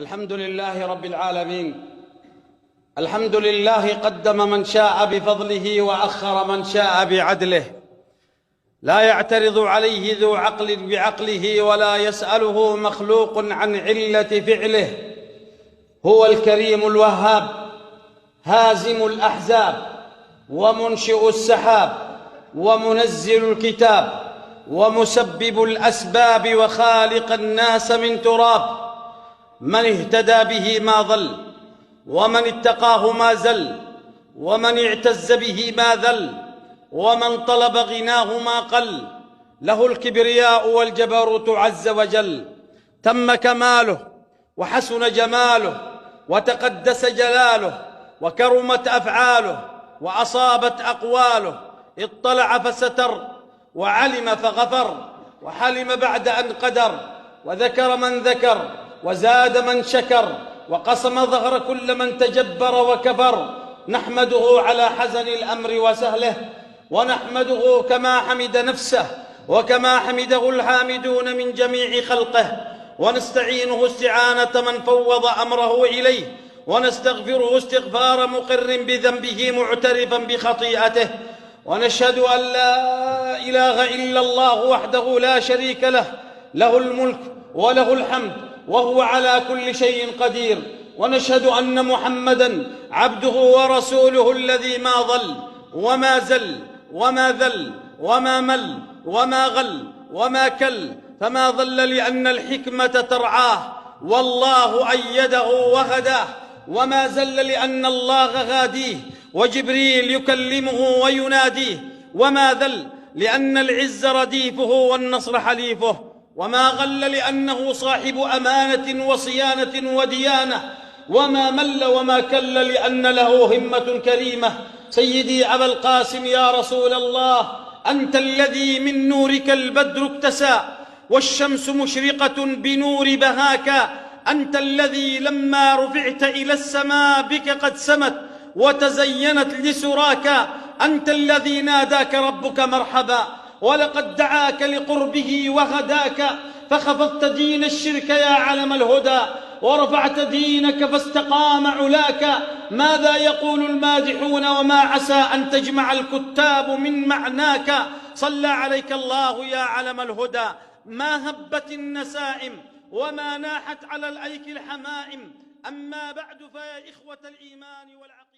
الحمد لله رب العالمين. الحمد لله قدم من شاء بفضله وأخر من شاء بعدله، لا يعترض عليه ذو عقل بعقله ولا يسأله مخلوق عن علة فعله. هو الكريم الوهاب، هازم الأحزاب ومنشئ السحاب ومنزل الكتاب ومسبب الأسباب وخالق الناس من تراب. من اهتدى به ما ضل، ومن اتقاه ما زل، ومن اعتز به ما ذل، ومن طلب غناه ما قل. له الكبرياء والجبروت عز وجل، تم كماله وحسن جماله وتقدس جلاله وكرمت أفعاله وأصابت أقواله. اطلع فستر وعلم فغفر وحلم بعد أن قدر، وذكر من ذكر وزاد من شكر وقسم ظهر كل من تجبر وكفر. نحمده على حزن الأمر وسهله، ونحمده كما حمد نفسه وكما حمده الحامدون من جميع خلقه، ونستعينه استعانة من فوض أمره إليه، ونستغفره استغفار مقر بذنبه معترفا بخطيئته. ونشهد أن لا إله إلا الله وحده لا شريك له، له الملك وله الحمد وهو على كل شيء قدير. ونشهد أن محمدًا عبده ورسوله الذي ما ضل وما زل وما ذل وما مل وما غل وما كل، فما ضل لأن الحكمة ترعاه والله أيده وهداه، وما زل لأن الله غاديه وجبريل يكلمه ويناديه، وما ذل لأن العز رديفه والنصر حليفه، وما غل لأنه صاحب أمانة وصيانة وديانة، وما مل وما كل لأن له همة كريمة. سيدي أبا القاسم يا رسول الله، أنت الذي من نورك البدر اكتسى والشمس مشرقة بنور بهاك، أنت الذي لما رفعت إلى السماء بك قد سمت وتزينت لسراك، أنت الذي ناداك ربك مرحبا ولقد دعاك لقربه وهداك، فخفضت دين الشرك يا علم الهدى ورفعت دينك فاستقام علاك. ماذا يقول المادحون وما عسى أن تجمع الكتاب من معناك. صلى عليك الله يا علم الهدى، ما هبت النسائم وما ناحت على الأيك الحمائم. أما بعد فيا إخوة الإيمان والعقيدة.